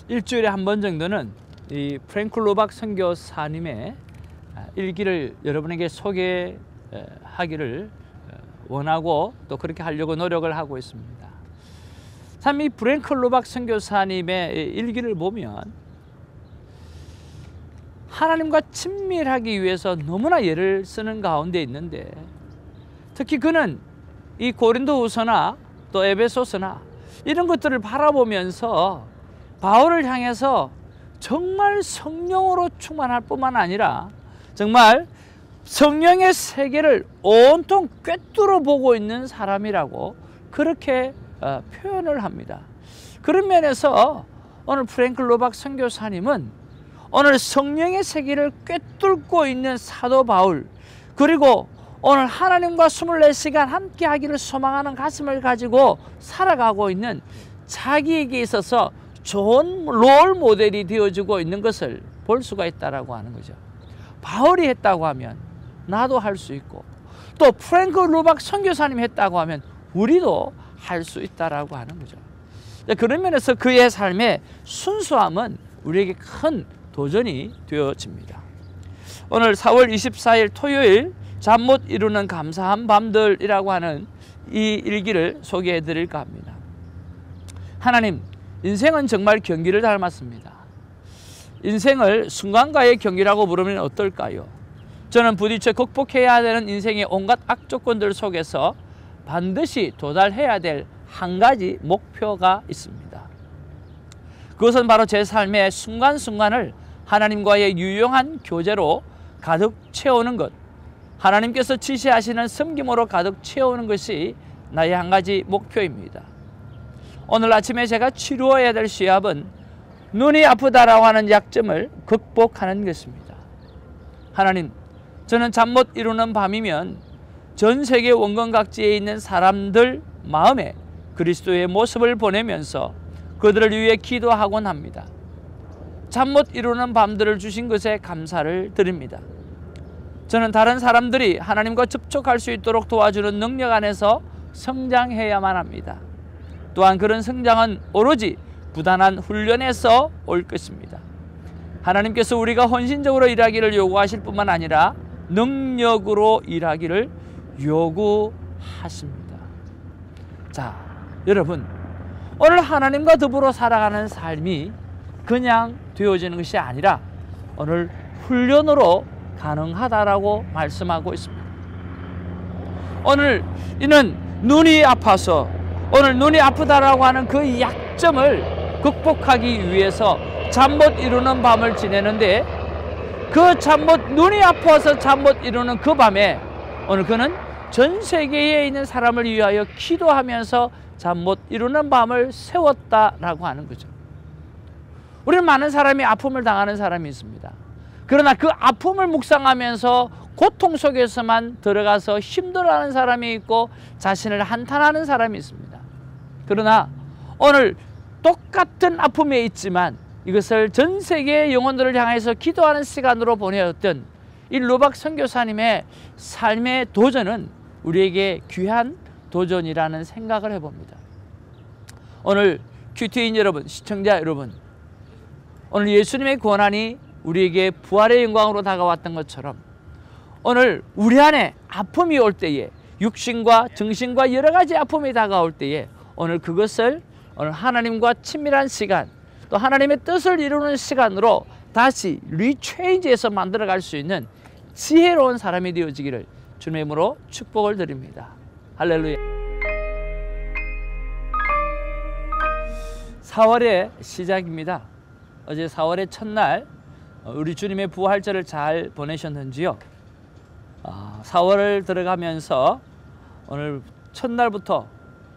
일주일에 한 번 정도는 이 프랭크 로박 선교사님의 일기를 여러분에게 소개하기를 원하고 또 그렇게 하려고 노력을 하고 있습니다. 참 이 프랭크 로박 선교사님의 일기를 보면 하나님과 친밀하기 위해서 너무나 애를 쓰는 가운데 있는데, 특히 그는 이 고린도후서나 또 에베소서나 이런 것들을 바라보면서 바울을 향해서 정말 성령으로 충만할 뿐만 아니라 정말 성령의 세계를 온통 꿰뚫어 보고 있는 사람이라고 그렇게 표현을 합니다. 그런 면에서 오늘 프랭크 로박 선교사님은 오늘 성령의 세계를 꿰뚫고 있는 사도 바울, 그리고 오늘 하나님과 24시간 함께 하기를 소망하는 가슴을 가지고 살아가고 있는 자기에게 있어서 좋은 롤 모델이 되어주고 있는 것을 볼 수가 있다라고 하는 거죠. 바울이 했다고 하면 나도 할 수 있고, 또 프랭크 로박 선교사님이 했다고 하면 우리도 할 수 있다라고 하는 거죠. 그런 면에서 그의 삶의 순수함은 우리에게 큰 도전이 되어집니다. 오늘 4월 24일 토요일 잠 못 이루는 감사한 밤들이라고 하는 이 일기를 소개해 드릴까 합니다. 하나님, 인생은 정말 경기를 닮았습니다. 인생을 순간과의 경기라고 부르면 어떨까요? 저는 부딪혀 극복해야 되는 인생의 온갖 악조건들 속에서 반드시 도달해야 될 한 가지 목표가 있습니다. 그것은 바로 제 삶의 순간순간을 하나님과의 유용한 교제로 가득 채우는 것, 하나님께서 지시하시는 섬김으로 가득 채우는 것이 나의 한 가지 목표입니다. 오늘 아침에 제가 치루어야 될 시합은 눈이 아프다라고 하는 약점을 극복하는 것입니다. 하나님, 저는 잠 못 이루는 밤이면 전 세계 원근각지에 있는 사람들 마음에 그리스도의 모습을 보내면서 그들을 위해 기도하곤 합니다. 잠 못 이루는 밤들을 주신 것에 감사를 드립니다. 저는 다른 사람들이 하나님과 접촉할 수 있도록 도와주는 능력 안에서 성장해야만 합니다. 또한 그런 성장은 오로지 부단한 훈련에서 올 것입니다. 하나님께서 우리가 헌신적으로 일하기를 요구하실 뿐만 아니라 능력으로 일하기를 요구하십니다. 자, 여러분, 오늘 하나님과 더불어 살아가는 삶이 그냥 되어지는 것이 아니라 오늘 훈련으로 가능하다라고 말씀하고 있습니다. 오늘 이는 눈이 아파서, 오늘 눈이 아프다라고 하는 그 약점을 극복하기 위해서 잠 못 이루는 밤을 지내는데, 그 눈이 아파서 잠 못 이루는 그 밤에 오늘 그는 전 세계에 있는 사람을 위하여 기도하면서 잠 못 이루는 밤을 세웠다라고 하는 거죠. 우리는 많은 사람이 아픔을 당하는 사람이 있습니다. 그러나 그 아픔을 묵상하면서 고통 속에서만 들어가서 힘들어하는 사람이 있고 자신을 한탄하는 사람이 있습니다. 그러나 오늘 똑같은 아픔에 있지만 이것을 전 세계의 영혼들을 향해서 기도하는 시간으로 보내었던 이 로박 선교사님의 삶의 도전은 우리에게 귀한 도전이라는 생각을 해봅니다. 오늘 큐티인 여러분, 시청자 여러분, 오늘 예수님의 고난이 우리에게 부활의 영광으로 다가왔던 것처럼 오늘 우리 안에 아픔이 올 때에, 육신과 정신과 여러 가지 아픔이 다가올 때에 오늘 그것을 오늘 하나님과 친밀한 시간, 또 하나님의 뜻을 이루는 시간으로 다시 리체인지해서 만들어갈 수 있는 지혜로운 사람이 되어지기를 주님의 이름으로 축복을 드립니다. 할렐루야. 4월의 시작입니다. 어제 4월의 첫날 우리 주님의 부활절을 잘 보내셨는지요? 4월을 들어가면서 오늘 첫날부터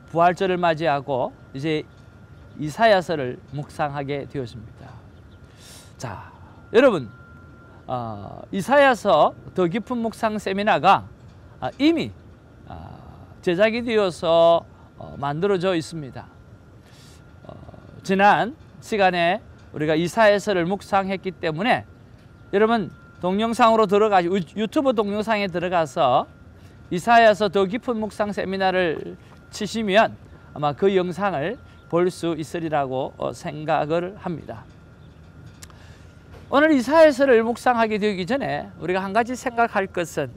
부활절을 맞이하고 이제 이사야서를 묵상하게 되었습니다. 자, 여러분, 이사야서 더 깊은 묵상 세미나가 이미 제작이 되어서 만들어져 있습니다. 지난 시간에 우리가 이사야서를 묵상했기 때문에 여러분 동영상으로 들어가시고 유튜브 동영상에 들어가서 이사야서 더 깊은 묵상 세미나를 치시면 아마 그 영상을 볼 수 있으리라고 생각을 합니다. 오늘 이사야서를 묵상하게 되기 전에 우리가 한 가지 생각할 것은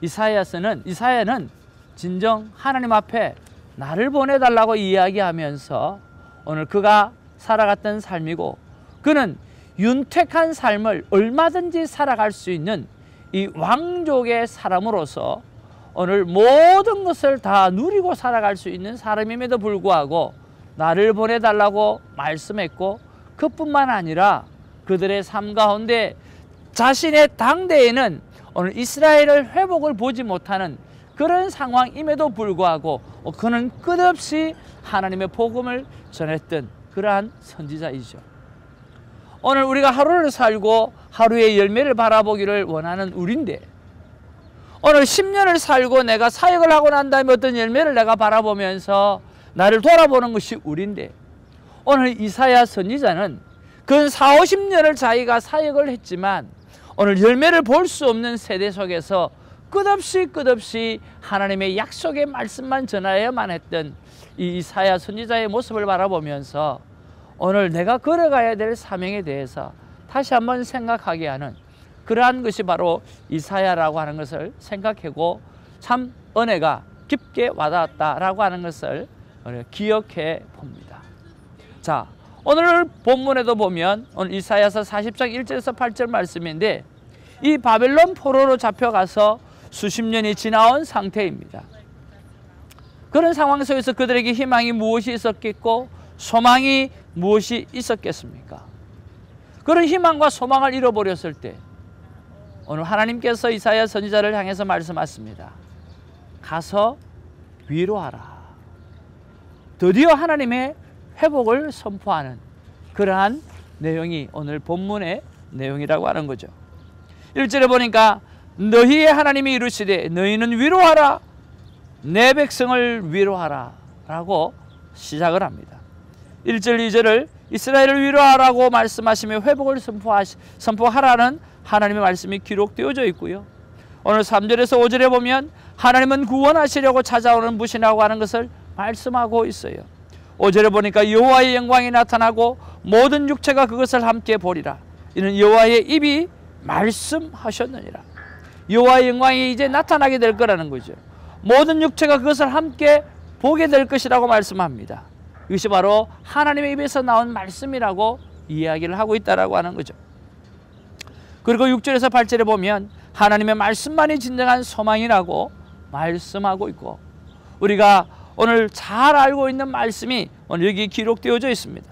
이사야는 진정 하나님 앞에 나를 보내달라고 이야기하면서 오늘 그가 살아갔던 삶이고, 그는 윤택한 삶을 얼마든지 살아갈 수 있는 이 왕족의 사람으로서 오늘 모든 것을 다 누리고 살아갈 수 있는 사람임에도 불구하고 나를 보내달라고 말씀했고, 그뿐만 아니라 그들의 삶 가운데 자신의 당대에는 오늘 이스라엘을 회복을 보지 못하는 그런 상황임에도 불구하고 그는 끝없이 하나님의 복음을 전했던 그러한 선지자이죠. 오늘 우리가 하루를 살고 하루의 열매를 바라보기를 원하는 우리인데, 오늘 10년을 살고 내가 사역을 하고 난 다음에 어떤 열매를 내가 바라보면서 나를 돌아보는 것이 우리인데, 오늘 이사야 선지자는 근 40-50년을 자기가 사역을 했지만 오늘 열매를 볼 수 없는 세대 속에서 끝없이 하나님의 약속의 말씀만 전하여야만 했던 이 이사야 선지자의 모습을 바라보면서 오늘 내가 걸어가야 될 사명에 대해서 다시 한번 생각하게 하는 그러한 것이 바로 이사야라고 하는 것을 생각하고 참 은혜가 깊게 와닿았다라고 하는 것을 기억해 봅니다. 자, 오늘 본문에도 보면 오늘 이사야서 40장 1절에서 8절 말씀인데, 이 바벨론 포로로 잡혀가서 수십 년이 지나온 상태입니다. 그런 상황 속에서 그들에게 희망이 무엇이 있었겠고 소망이 무엇이 있었겠습니까? 그런 희망과 소망을 잃어버렸을 때 오늘 하나님께서 이사야 선지자를 향해서 말씀하십니다. 가서 위로하라. 드디어 하나님의 회복을 선포하는 그러한 내용이 오늘 본문의 내용이라고 하는 거죠. 1절에 보니까 너희의 하나님이 이르시되 너희는 위로하라, 내 백성을 위로하라 라고 시작을 합니다. 1절 2절을 이스라엘을 위로하라고 말씀하시며 회복을 선포하라는 하나님의 말씀이 기록되어져 있고요. 오늘 3절에서 5절에 보면 하나님은 구원하시려고 찾아오는 무신이라고 하는 것을 말씀하고 있어요. 5절에 보니까 여호와의 영광이 나타나고 모든 육체가 그것을 함께 보리라. 이는 여호와의 입이 말씀하셨느니라. 여호와의 영광이 이제 나타나게 될 거라는 거죠. 모든 육체가 그것을 함께 보게 될 것이라고 말씀합니다. 이것이 바로 하나님의 입에서 나온 말씀이라고 이야기를 하고 있다라고 하는 거죠. 그리고 6절에서 8절에 보면 하나님의 말씀만이 진정한 소망이라고 말씀하고 있고, 우리가 오늘 잘 알고 있는 말씀이 오늘 여기 기록되어져 있습니다.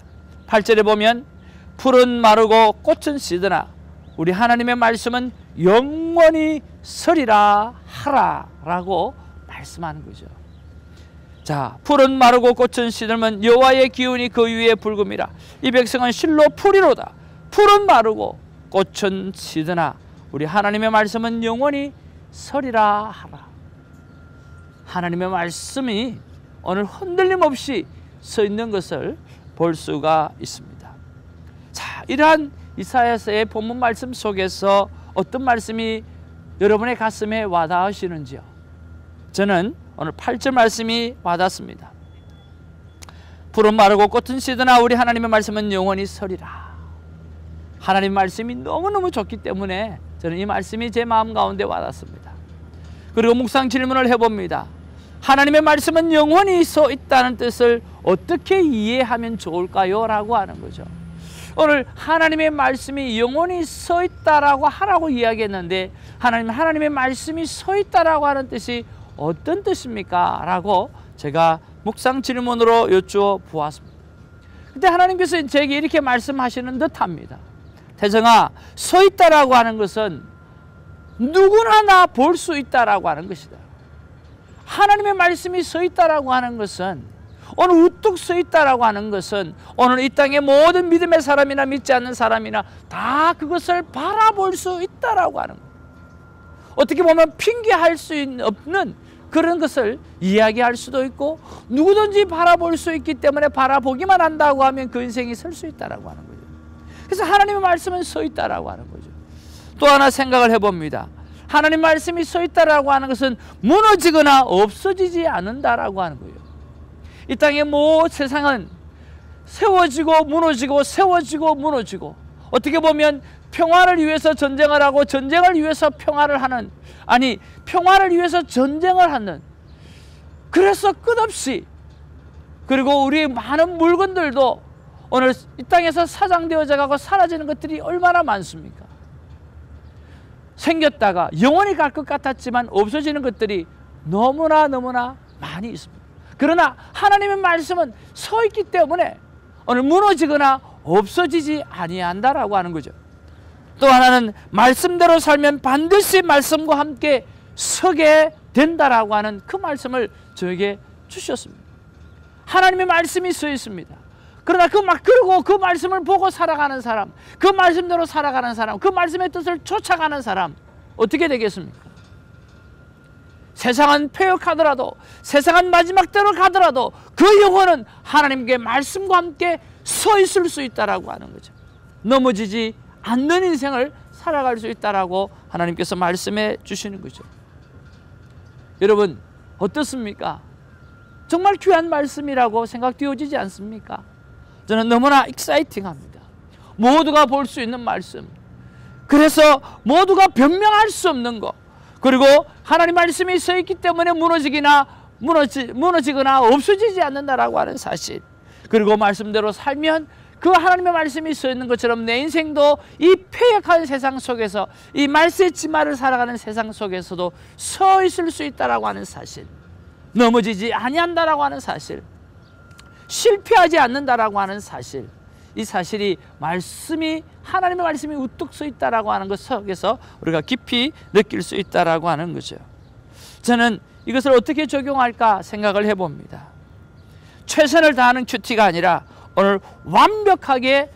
8절에 보면 풀은 마르고 꽃은 시드나 우리 하나님의 말씀은 영원히 서리라 하라 라고 말씀하는 거죠. 자, 풀은 마르고 꽃은 시들면 여호와의 기운이 그 위에 불금이라. 이 백성은 실로 풀이로다. 풀은 마르고 꽃은 시드나 우리 하나님의 말씀은 영원히 서리라 하라. 하나님의 말씀이 오늘 흔들림 없이 서 있는 것을 볼 수가 있습니다. 자, 이러한 이사야서의 본문 말씀 속에서 어떤 말씀이 여러분의 가슴에 와닿으시는지요? 저는 오늘 8절 말씀이 와닿습니다. 풀은 마르고 꽃은 시드나 우리 하나님의 말씀은 영원히 서리라. 하나님의 말씀이 너무너무 좋기 때문에 저는 이 말씀이 제 마음 가운데 와닿습니다. 그리고 묵상 질문을 해봅니다. 하나님의 말씀은 영원히 서 있다는 뜻을 어떻게 이해하면 좋을까요? 라고 하는 거죠. 오늘 하나님의 말씀이 영원히 서 있다라고 하라고 이야기했는데 하나님의 말씀이 서 있다라고 하는 뜻이 어떤 뜻입니까? 라고 제가 묵상 질문으로 여쭈어 보았습니다. 그때 하나님께서 제게 이렇게 말씀하시는 듯합니다. 태정아, 서 있다라고 하는 것은 누구나 다 볼 수 있다라고 하는 것이다. 하나님의 말씀이 서 있다라고 하는 것은, 오늘 우뚝 서 있다라고 하는 것은 오늘 이 땅의 모든 믿음의 사람이나 믿지 않는 사람이나 다 그것을 바라볼 수 있다라고 하는 것. 어떻게 보면 핑계할 수 없는 그런 것을 이야기할 수도 있고, 누구든지 바라볼 수 있기 때문에 바라보기만 한다고 하면 그 인생이 설 수 있다라고 하는 거죠. 그래서 하나님의 말씀은 서 있다라고 하는 거죠. 또 하나 생각을 해봅니다. 하나님 말씀이 서 있다라고 하는 것은 무너지거나 없어지지 않는다라고 하는 거예요. 이 땅의 세상은 세워지고 무너지고 세워지고 무너지고, 어떻게 보면 평화를 위해서 전쟁을 하고 전쟁을 위해서 평화를 하는, 아니 평화를 위해서 전쟁을 하는, 그래서 끝없이, 그리고 우리 많은 물건들도 오늘 이 땅에서 사장되어져 가고 사라지는 것들이 얼마나 많습니까? 생겼다가 영원히 갈 것 같았지만 없어지는 것들이 너무나 많이 있습니다. 그러나 하나님의 말씀은 서 있기 때문에 오늘 무너지거나 없어지지 아니한다라고 하는 거죠. 또 하나는 말씀대로 살면 반드시 말씀과 함께 서게 된다라고 하는 그 말씀을 저에게 주셨습니다. 하나님의 말씀이 서 있습니다. 그러나 그리고 그 말씀을 보고 살아가는 사람, 그 말씀대로 살아가는 사람, 그 말씀의 뜻을 쫓아가는 사람, 어떻게 되겠습니까? 세상은 패역하더라도, 세상은 마지막 때로 가더라도 그 영혼은 하나님께 말씀과 함께 서 있을 수 있다라고 하는 거죠. 넘어지지 않는 인생을 살아갈 수 있다라고 하나님께서 말씀해 주시는 거죠. 여러분 어떻습니까? 정말 귀한 말씀이라고 생각되어지지 않습니까? 저는 너무나 익사이팅합니다. 모두가 볼 수 있는 말씀, 그래서 모두가 변명할 수 없는 것, 그리고 하나님 말씀이 서 있기 때문에 무너지거나 없어지지 않는다라고 하는 사실, 그리고 말씀대로 살면 그 하나님의 말씀이 서 있는 것처럼 내 인생도 이 패역한 세상 속에서, 이 말세의 치마를 살아가는 세상 속에서도 서 있을 수 있다라고 하는 사실, 넘어지지 아니한다라고 하는 사실, 실패하지 않는다라고 하는 사실, 이 사실이 하나님의 말씀이 우뚝 서 있다라고 하는 것 속에서 우리가 깊이 느낄 수 있다라고 하는 거죠. 저는 이것을 어떻게 적용할까 생각을 해봅니다. 최선을 다하는 큐티가 아니라 오늘 완벽하게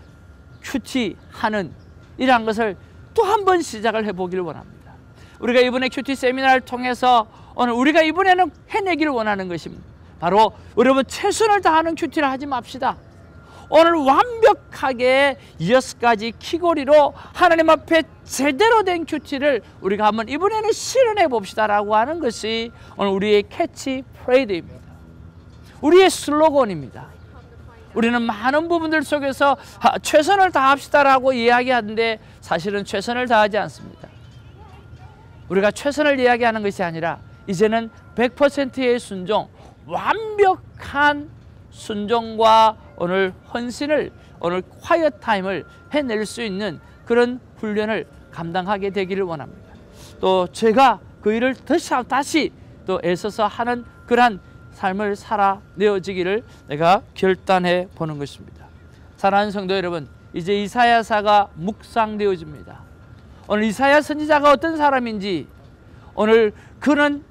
큐티하는 이러한 것을 또 한 번 시작을 해보기를 원합니다. 우리가 이번에 큐티 세미나를 통해서 오늘 우리가 이번에는 해내기를 원하는 것입니다. 바로 여러분, 최선을 다하는 큐티를 하지 맙시다. 오늘 완벽하게 6가지 키고리로 하나님 앞에 제대로 된 큐티를 우리가 한번 이번에는 실현해 봅시다라고 하는 것이 오늘 우리의 캐치 프레이드입니다. 우리의 슬로건입니다. 우리는 많은 부분들 속에서 최선을 다합시다라고 이야기하는데 사실은 최선을 다하지 않습니다. 우리가 최선을 이야기하는 것이 아니라 이제는 100%의 순종, 완벽한 순종과 오늘 헌신을, 오늘 콰이어 타임을 해낼 수 있는 그런 훈련을 감당하게 되기를 원합니다. 또 제가 그 일을 다시 또 애써서 하는 그러한 삶을 살아내어지기를 내가 결단해 보는 것입니다. 사랑하는 성도 여러분, 이제 이사야서가 묵상되어집니다. 오늘 이사야 선지자가 어떤 사람인지, 오늘 그는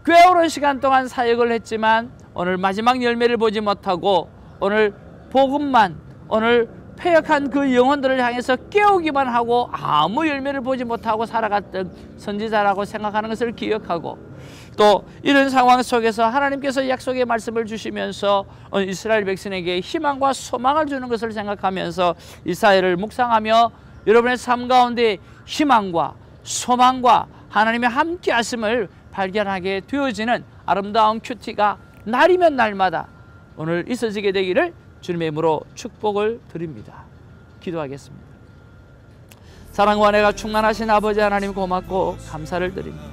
꽤 오랜 시간 동안 사역을 했지만 오늘 마지막 열매를 보지 못하고 오늘 복음만, 오늘 패역한 그 영혼들을 향해서 깨우기만 하고 아무 열매를 보지 못하고 살아갔던 선지자라고 생각하는 것을 기억하고, 또 이런 상황 속에서 하나님께서 약속의 말씀을 주시면서 이스라엘 백성에게 희망과 소망을 주는 것을 생각하면서 이사야를 묵상하며 여러분의 삶 가운데 희망과 소망과 하나님의 함께 하심을 발견하게 되어지는 아름다운 큐티가 날이면 날마다 오늘 있어지게 되기를 주님의 이름으로 축복을 드립니다. 기도하겠습니다. 사랑과 은혜가 충만하신 아버지 하나님, 고맙고 감사를 드립니다.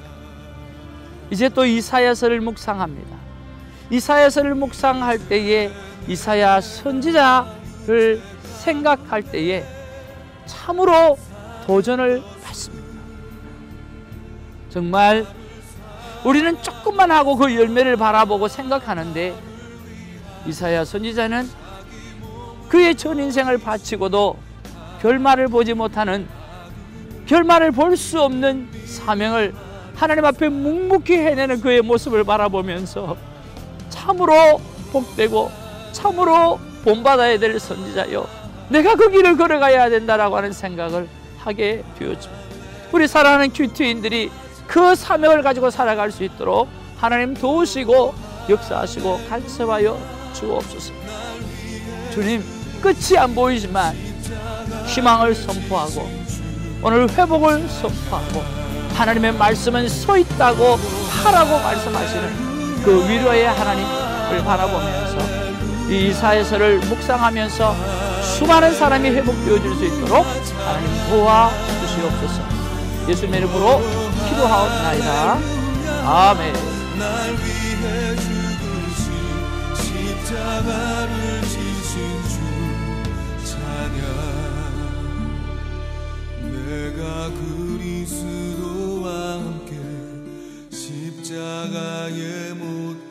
이제 또 이사야서를 묵상합니다. 이사야서를 묵상할 때에 이사야 선지자를 생각할 때에 참으로 도전을 받습니다. 정말 우리는 조금만 하고 그 열매를 바라보고 생각하는데, 이사야 선지자는 그의 전 인생을 바치고도 결말을 보지 못하는, 결말을 볼 수 없는 사명을 하나님 앞에 묵묵히 해내는 그의 모습을 바라보면서 참으로 복되고 참으로 본받아야 될 선지자요, 내가 그 길을 걸어가야 된다라고 하는 생각을 하게 되었습니다. 우리 사랑하는 큐티인들이 그 사명을 가지고 살아갈 수 있도록 하나님 도우시고 역사하시고 간섭하여 주옵소서. 주님, 끝이 안 보이지만 희망을 선포하고 오늘 회복을 선포하고 하나님의 말씀은 서 있다고 하라고 말씀하시는 그 위로의 하나님을 바라보면서 이 이사야서를 묵상하면서 수많은 사람이 회복되어질 수 있도록 하나님 도와주시옵소서. 예수님의 이름으로 기도하옵나이다. 아멘. 날 위해 죽으신 십자가를 지신 주 찬양. 내가 그리스도와 함께 십자가에 못